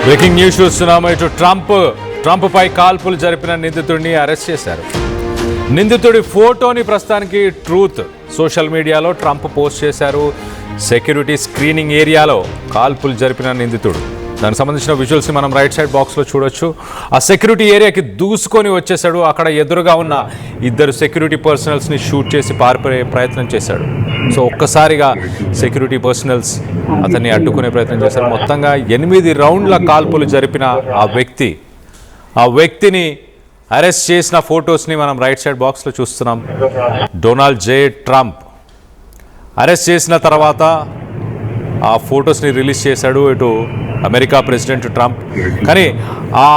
Breaking news చూస్తున్నాము. ఇటు Trump పై కాల్పులు జరిపిన నిందితుడిని అరెస్ట్ చేశారు. నిందితుడి ఫోటోని ప్రస్తుతానికి ట్రూత్ సోషల్ మీడియాలో ట్రంప్ పోస్ట్ చేశారు. సెక్యూరిటీ స్క్రీనింగ్ ఏరియాలో కాల్పులు జరిపిన నిందితుడు, దానికి సంబంధించిన విజువల్స్ని మనం రైట్ సైడ్ బాక్స్లో చూడొచ్చు. ఆ సెక్యూరిటీ ఏరియాకి దూసుకొని వచ్చేసాడు. అక్కడ ఎదురుగా ఉన్న ఇద్దరు సెక్యూరిటీ పర్సనల్స్ని షూట్ చేసి పారిపోయే ప్రయత్నం చేశాడు. సో ఒక్కసారిగా సెక్యూరిటీ పర్సనల్స్ అతన్ని అడ్డుకునే ప్రయత్నం చేశారు. మొత్తంగా 8 రౌండ్ల కాల్పులు జరిపిన ఆ వ్యక్తిని అరెస్ట్ చేసిన ఫొటోస్ని మనం రైట్ సైడ్ బాక్స్లో చూస్తున్నాం. డొనాల్డ్ జే ట్రంప్ అరెస్ట్ చేసిన తర్వాత ఆ ఫొటోస్ని రిలీజ్ చేశాడు ఇటు అమెరికా ప్రెసిడెంట్ ట్రంప్. కానీ ఆ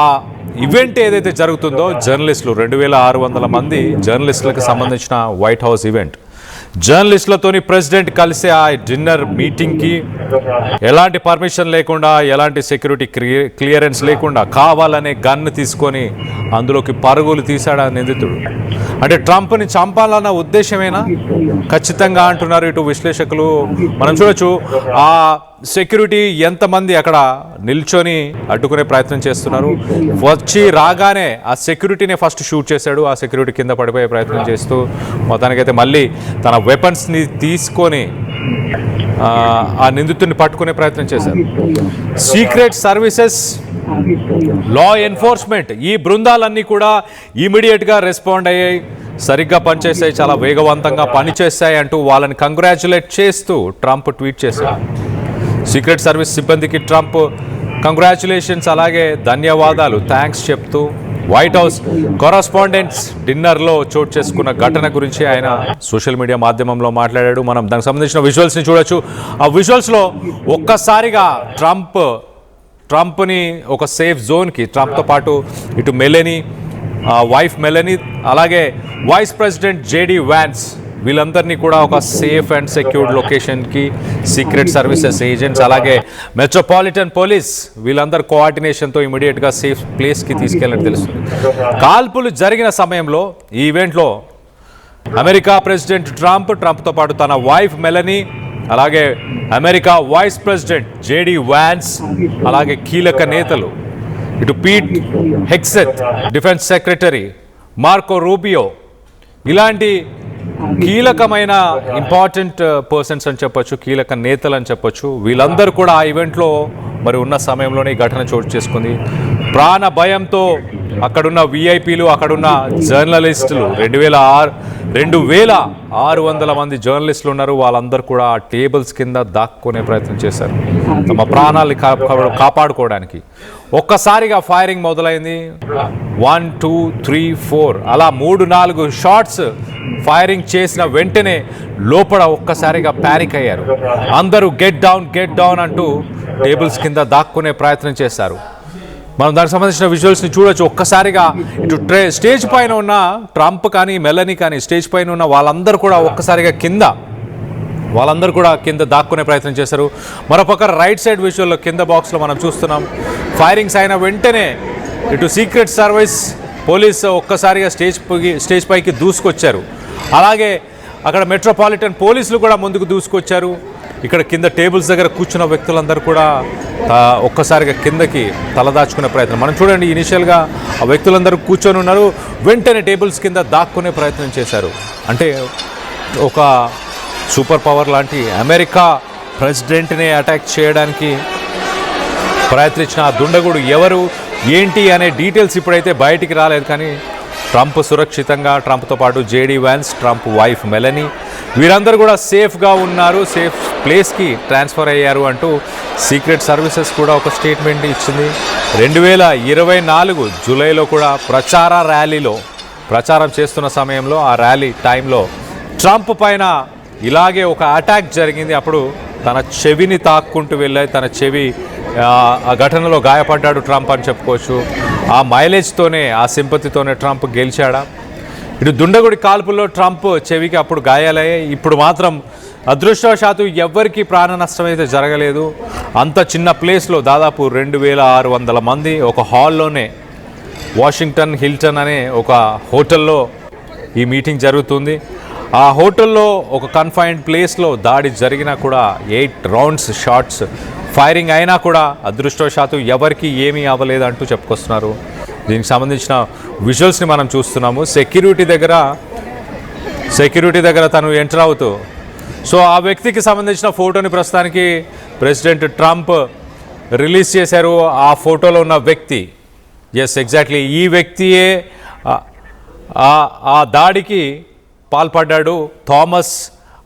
ఈవెంట్ ఏదైతే జరుగుతుందో జర్నలిస్టులు 2600 మంది జర్నలిస్టులకు సంబంధించిన వైట్ హౌస్ ఈవెంట్, జర్నలిస్టులతోని ప్రెసిడెంట్ కలిసి ఆ డిన్నర్ మీటింగ్కి ఎలాంటి పర్మిషన్ లేకుండా, ఎలాంటి సెక్యూరిటీ క్లియరెన్స్ లేకుండా కావాలనే గన్ను తీసుకొని అందులోకి పరుగులు తీశాడు ఆ నిందితుడు. అంటే ట్రంప్ని చంపాలన్న ఉద్దేశమేనా? ఖచ్చితంగా అంటున్నారు ఇటు విశ్లేషకులు. మనం చూడొచ్చు ఆ సెక్యూరిటీ ఎంతమంది అక్కడ నిల్చొని అడ్డుకునే ప్రయత్నం చేస్తున్నారు. వచ్చి రాగానే ఆ సెక్యూరిటీనే ఫస్ట్ షూట్ చేశాడు. ఆ సెక్యూరిటీ కింద పడిపోయే ప్రయత్నం చేస్తూ మొత్తానికైతే మళ్ళీ తన వెపన్స్ని తీసుకొని ఆ నిందితుడిని పట్టుకునే ప్రయత్నం చేశారు. సీక్రెట్ సర్వీసెస్, లా ఎన్ఫోర్స్మెంట్ ఈ బృందాలన్నీ కూడా ఇమీడియట్గా రెస్పాండ్ అయ్యాయి, సరిగ్గా పనిచేసాయి, చాలా వేగవంతంగా పనిచేస్తాయి అంటూ వాళ్ళని కంగ్రాచులేట్ చేస్తూ ట్రంప్ ట్వీట్ చేశారు. సీక్రెట్ సర్వీస్ సిబ్బందికి ట్రంప్ కంగ్రాచులేషన్స్, అలాగే ధన్యవాదాలు, థ్యాంక్స్ చెప్తూ వైట్ హౌస్ కరస్పాండెంట్స్ డిన్నర్లో చోటు చేసుకున్న ఘటన గురించి ఆయన సోషల్ మీడియా మాధ్యమంలో మాట్లాడాడు. మనం దానికి సంబంధించిన విజువల్స్ని చూడొచ్చు. ఆ విజువల్స్లో ఒక్కసారిగా ట్రంప్ని ఒక సేఫ్ జోన్కి, ట్రంప్తో పాటు ఇటు మెలనీ, వైఫ్ మెలనీ, అలాగే వైస్ ప్రెసిడెంట్ జేడీ వ్యాన్స్, వీళ్ళందరినీ కూడా ఒక సేఫ్ అండ్ సెక్యూర్డ్ లొకేషన్కి సీక్రెట్ సర్వీసెస్ ఏజెంట్స్, అలాగే మెట్రోపాలిటన్ పోలీస్ వీళ్ళందరూ కోఆర్డినేషన్తో ఇమీడియట్గా సేఫ్ ప్లేస్కి తీసుకెళ్ళినట్టు తెలుస్తుంది. కాల్పులు జరిగిన సమయంలో ఈ ఈవెంట్లో అమెరికా ప్రెసిడెంట్ ట్రంప్తో పాటు తన వైఫ్ మెలనీ, అలాగే America vice president JD Vance, అలాగే కీలక నేతలు ఇటు Pete Hegseth defence secretary, Marco Rubio, ఇలాంటి కీలకమైన ఇంపార్టెంట్ పర్సన్స్ అని చెప్పొచ్చు, కీలక నేతలు అని చెప్పొచ్చు, వీళ్ళందరూ కూడా ఆ ఈవెంట్లో మరి ఉన్న సమయంలోనే ఈ ఘటన చోటు చేసుకుంది. ప్రాణ భయంతో అక్కడున్న విఐపీలు, అక్కడున్న జర్నలిస్టులు 2600 మంది జర్నలిస్టులు ఉన్నారు. వాళ్ళందరూ కూడా ఆ టేబుల్స్ కింద దాక్కునే ప్రయత్నం చేశారు తమ ప్రాణాలు కాపాడుకోవడానికి. ఒక్కసారిగా ఫైరింగ్ మొదలైంది. 1 2 3 4 అలా 3-4 షాట్స్ ఫైరింగ్ చేసిన వెంటనే లోపల ఒక్కసారిగా ప్యానిక్ అయ్యారు. అందరూ గెట్ డౌన్ అంటూ టేబుల్స్ కింద దాక్కునే ప్రయత్నం చేశారు. మనం దానికి సంబంధించిన విజువల్స్ని చూడొచ్చు. ఒక్కసారిగా ఇటు స్టేజ్ పైన ఉన్న ట్రంప్ కానీ మెలనీ కానీ స్టేజ్ పైన ఉన్న వాళ్ళందరూ కూడా ఒక్కసారిగా కింద దాక్కునే ప్రయత్నం చేశారు. మరోపక్క రైట్ సైడ్ విజువల్లో కింద బాక్స్లో మనం చూస్తున్నాం, ఫైరింగ్స్ అయిన వెంటనే ఇటు సీక్రెట్ సర్వీస్ పోలీస్ ఒక్కసారిగా స్టేజ్ పైకి దూసుకొచ్చారు. అలాగే అక్కడ మెట్రోపాలిటన్ పోలీసులు కూడా ముందుకు దూసుకొచ్చారు. ఇక్కడ కింద టేబుల్స్ దగ్గర కూర్చున్న వ్యక్తులందరూ కూడా ఒక్కసారిగా కిందకి తలదాచుకునే ప్రయత్నం. మనం చూడండి, ఇనిషియల్గా ఆ వ్యక్తులందరూ కూర్చొని ఉన్నారు, వెంటనే టేబుల్స్ కింద దాక్కునే ప్రయత్నం చేశారు. అంటే ఒక సూపర్ పవర్ లాంటి అమెరికా ప్రెసిడెంట్ని అటాక్ చేయడానికి ప్రయత్నించిన ఆ దుండగుడు ఎవరు ఏంటి అనే డీటెయిల్స్ ఇప్పుడైతే బయటికి రాలేదు. కానీ ట్రంప్ సురక్షితంగా, ట్రంప్తో పాటు JD Vance, Trump wife Melanie వీరందరూ కూడా సేఫ్గా ఉన్నారు, సేఫ్ ప్లేస్కి ట్రాన్స్ఫర్ అయ్యారు అంటూ సీక్రెట్ సర్వీసెస్ కూడా ఒక స్టేట్మెంట్ ఇచ్చింది. 2024 జూలైలో కూడా ప్రచారం చేస్తున్న సమయంలో, ఆ ర్యాలీ టైంలో ట్రంప్ పైన ఇలాగే ఒక అటాక్ జరిగింది. అప్పుడు తన చెవిని తాక్కుంటూ వెళ్ళాయి, తన చెవి ఆ ఘటనలో గాయపడ్డాడు ట్రంప్ అని చెప్పుకోవచ్చు. ఆ మైలేజ్తోనే, ఆ సింపతితోనే ట్రంప్ గెలిచాడా? ఇటు దుండగుడి కాల్పుల్లో ట్రంప్ చెవికి అప్పుడు గాయాలయ్యాయి. ఇప్పుడు మాత్రం అదృష్టవశాత్తు ఎవ్వరికీ ప్రాణ నష్టం అయితే జరగలేదు. అంత చిన్న ప్లేస్లో దాదాపు 2600 మంది ఒక హాల్లోనే, వాషింగ్టన్ హిల్టన్ అనే ఒక హోటల్లో ఈ మీటింగ్ జరుగుతుంది. ఆ హోటల్లో ఒక కన్ఫైన్డ్ ప్లేస్లో దాడి జరిగినా కూడా 8 రౌండ్స్ షాట్స్ ఫైరింగ్ అయినా కూడా అదృష్టవశాత్తు ఎవరికి ఏమీ అవ్వలేదు అంటూ చెప్పుకొస్తున్నారు. దీనికి సంబంధించిన విజువల్స్ని మనం చూస్తున్నాము. సెక్యూరిటీ దగ్గర తను ఎంటర్ అవుతూ, సో ఆ వ్యక్తికి సంబంధించిన ఫోటోని ప్రస్తుతానికి ప్రెసిడెంట్ ట్రంప్ రిలీజ్ చేశారు. ఆ ఫోటోలో ఉన్న వ్యక్తి, ఎస్ ఎగ్జాక్ట్లీ ఈ వ్యక్తియే ఆ దాడికి పాల్పడ్డాడు. థామస్,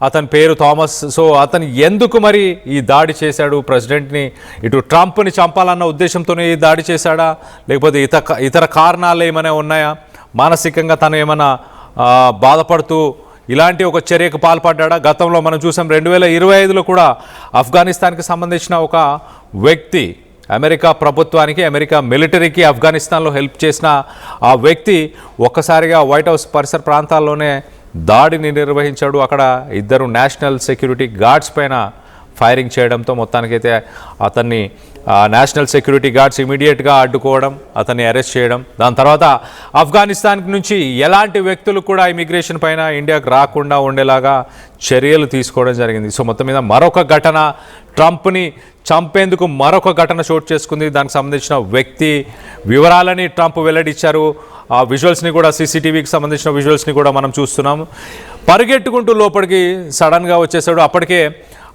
అతని పేరు థామస్. సో అతను ఎందుకు మరి ఈ దాడి చేశాడు? ప్రెసిడెంట్ని, ఇటు ట్రంప్ని చంపాలన్న ఉద్దేశంతోనే ఈ దాడి చేశాడా, లేకపోతే ఇతర కారణాలు ఏమైనా ఉన్నాయా? మానసికంగా తను ఏమైనా బాధపడుతూ ఇలాంటి ఒక చర్యకు పాల్పడ్డా? గతంలో మనం చూసాం 2025లో కూడా ఆఫ్ఘనిస్తాన్కి సంబంధించిన ఒక వ్యక్తి, అమెరికా ప్రభుత్వానికి, అమెరికా మిలిటరీకి ఆఫ్ఘనిస్తాన్లో హెల్ప్ చేసిన ఆ వ్యక్తి ఒక్కసారిగా వైట్ హౌస్ పరిసర ప్రాంతాల్లోనే దాడిని నిర్వహించాడు. అక్కడ 2 నేషనల్ సెక్యూరిటీ గార్డ్స్ పైన ఫైరింగ్ చేయడంతో మొత్తానికైతే అతన్ని నేషనల్ సెక్యూరిటీ గార్డ్స్ ఇమీడియట్గా అడ్డుకోవడం, అతన్ని అరెస్ట్ చేయడం, దాని తర్వాత ఆఫ్ఘనిస్తాన్ నుంచి ఎలాంటి వ్యక్తులు కూడా ఇమిగ్రేషన్ పైన ఇండియాకు రాకుండా ఉండేలాగా చర్యలు తీసుకోవడం జరిగింది. సో మొత్తం మీద మరొక ఘటన, ట్రంప్ని చంపేందుకు మరొక ఘటన చోటు చేసుకుంది. దానికి సంబంధించిన వ్యక్తి వివరాలని ట్రంప్ వెల్లడించారు. ఆ విజువల్స్ని కూడా, సీసీటీవీకి సంబంధించిన విజువల్స్ని కూడా మనం చూస్తున్నాము. పరిగెట్టుకుంటూ లోపలికి సడన్గా వచ్చేసాడు. అప్పటికే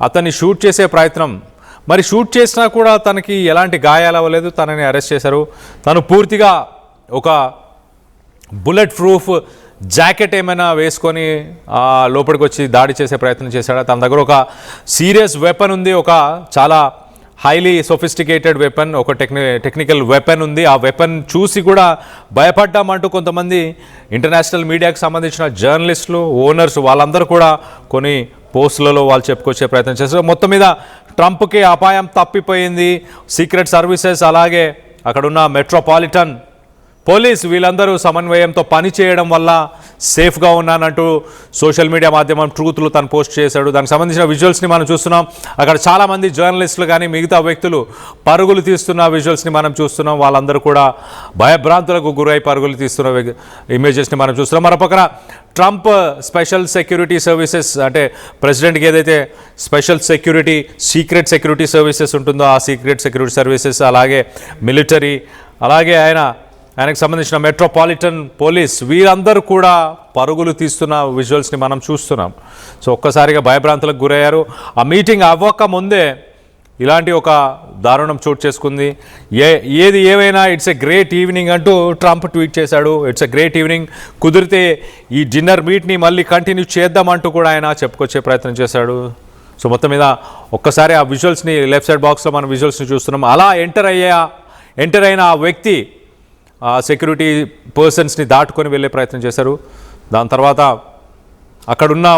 అతన్ని షూట్ చేసే ప్రయత్నం, మరి షూట్ చేసినా కూడా తనకి ఎలాంటి గాయాలు అవ్వలేదు. తనని అరెస్ట్ చేశారు. తను పూర్తిగా ఒక బుల్లెట్ ప్రూఫ్ జాకెట్ ఏమైనా వేసుకొని లోపలికి వచ్చి దాడి చేసే ప్రయత్నం చేశాడా? తన దగ్గర ఒక సీరియస్ వెపన్ ఉంది, ఒక చాలా హైలీ సొఫిస్టికేటెడ్ వెపన్, ఒక టెక్నికల్ వెపన్ ఉంది. ఆ వెపన్ చూసి కూడా భయపడ్డామంటూ కొంతమంది ఇంటర్నేషనల్ మీడియాకి సంబంధించిన జర్నలిస్టులు, ఓనర్స్, వాళ్ళందరూ కూడా కొన్ని పోస్టులలో వాళ్ళు చెప్పుకొచ్చే ప్రయత్నం చేస్తారు. మొత్తం మీద ట్రంప్కి అపాయం తప్పిపోయింది. సీక్రెట్ సర్వీసెస్, అలాగే అక్కడున్న మెట్రోపాలిటన్ పోలీస్, వీళ్ళందరూ సమన్వయంతో పని చేయడం వల్ల సేఫ్గా ఉన్నానంటూ సోషల్ మీడియా మాధ్యమం ట్రూత్లు తను పోస్ట్ చేశాడు. దానికి సంబంధించిన విజువల్స్ని మనం చూస్తున్నాం. అక్కడ చాలామంది జర్నలిస్టులు కానీ మిగతా వ్యక్తులు పరుగులు తీస్తున్న విజువల్స్ని మనం చూస్తున్నాం. వాళ్ళందరూ కూడా భయభ్రాంతులకు గురై పరుగులు తీస్తున్న ఇమేజెస్ని మనం చూస్తున్నాం. మరోపక్కన ట్రంప్ స్పెషల్ సెక్యూరిటీ సర్వీసెస్, అంటే ప్రెసిడెంట్కి ఏదైతే special security, secret security services ఉంటుందో ఆ సీక్రెట్ సెక్యూరిటీ సర్వీసెస్, అలాగే మిలిటరీ, అలాగే ఆయనకు సంబంధించిన మెట్రోపాలిటన్ పోలీస్, వీరందరూ కూడా పరుగులు తీస్తున్న విజువల్స్ని మనం చూస్తున్నాం. సో ఒక్కసారిగా భయభ్రాంతులకు గురయ్యారు. ఆ మీటింగ్ అవ్వక ముందే ఇలాంటి ఒక దారుణం చోటు చేసుకుంది. ఏది ఏమైనా ఇట్స్ ఎ గ్రేట్ ఈవినింగ్ అంటూ ట్రంప్ ట్వీట్ చేశాడు. ఇట్స్ ఎ గ్రేట్ ఈవినింగ్, కుదిరితే ఈ డిన్నర్ మీట్ని మళ్ళీ కంటిన్యూ చేద్దామంటూ కూడా ఆయన చెప్పుకొచ్చే ప్రయత్నం చేశాడు. సో మొత్తం మీద ఒక్కసారి ఆ విజువల్స్ని లెఫ్ట్ సైడ్ బాక్స్లో మనం విజువల్స్ని చూస్తున్నాం. అలా ఎంటర్ అయిన ఆ వ్యక్తి సెక్యూరిటీ పర్సన్స్ని దాటుకొని వెళ్ళే ప్రయత్నం చేశారు. దాని తర్వాత అక్కడున్న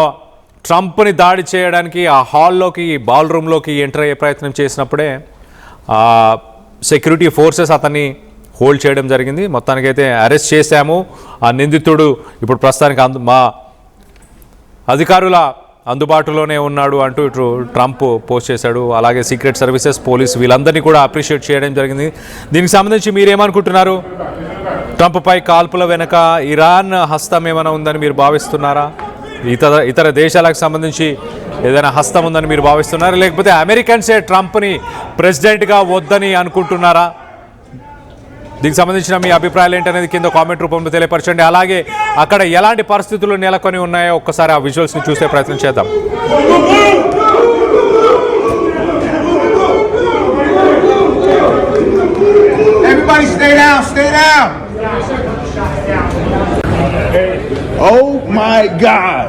ట్రంప్ని దాడి చేయడానికి ఆ హాల్లోకి, బాల్ రూమ్లోకి ఎంటర్ అయ్యే ప్రయత్నం చేసినప్పుడే సెక్యూరిటీ ఫోర్సెస్ అతన్ని హోల్డ్ చేయడం జరిగింది. మొత్తానికైతే అరెస్ట్ చేశాము. ఆ నిందితుడు ఇప్పుడు ప్రస్తుతానికి మా అధికారుల అందుబాటులోనే ఉన్నాడు అంటూ ఇటు ట్రంప్ పోస్ట్ చేశాడు. అలాగే సీక్రెట్ సర్వీసెస్, పోలీస్, వీళ్ళందరినీ కూడా అప్రిషియేట్ చేయడం జరిగింది. దీనికి సంబంధించి మీరేమనుకుంటున్నారు? ట్రంప్పై కాల్పుల వెనుక ఇరాన్ హస్తం ఏమైనా ఉందని మీరు భావిస్తున్నారా? ఇతర దేశాలకు సంబంధించి ఏదైనా హస్తం ఉందని మీరు భావిస్తున్నారా? లేకపోతే అమెరికన్సే ట్రంప్ని ప్రెసిడెంట్గా వద్దని అనుకుంటున్నారా? దీనికి సంబంధించిన మీ అభిప్రాయాలు ఏంటనేది కింద కామెంట్ రూపంలో తెలియపరచండి. అలాగే అక్కడ ఎలాంటి పరిస్థితులు నెలకొని ఉన్నాయో ఒక్కసారి ఆ విజువల్స్ని చూసే ప్రయత్నం చేద్దాం. Everybody stay down, stay down. Oh my God.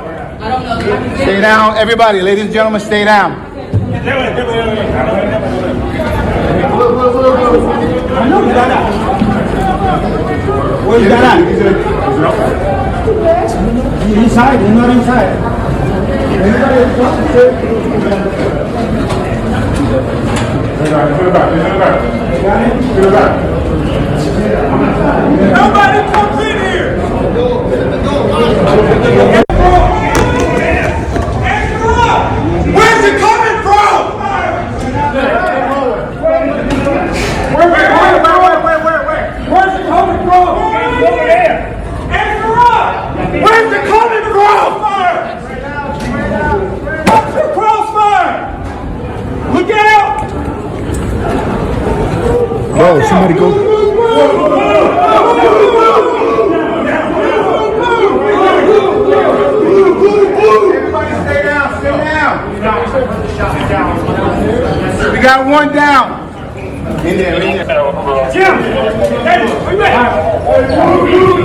Stay down, everybody, ladies and gentlemen, stay down. Where's that at? Inside, he's not inside. Nobody comes in here! Where's it coming from? Where? Where's it coming from? Over there. Where's it coming from? somebody go. Everybody stay down, stay down. We got one down. In there, in there. Jim! Hey, where you at?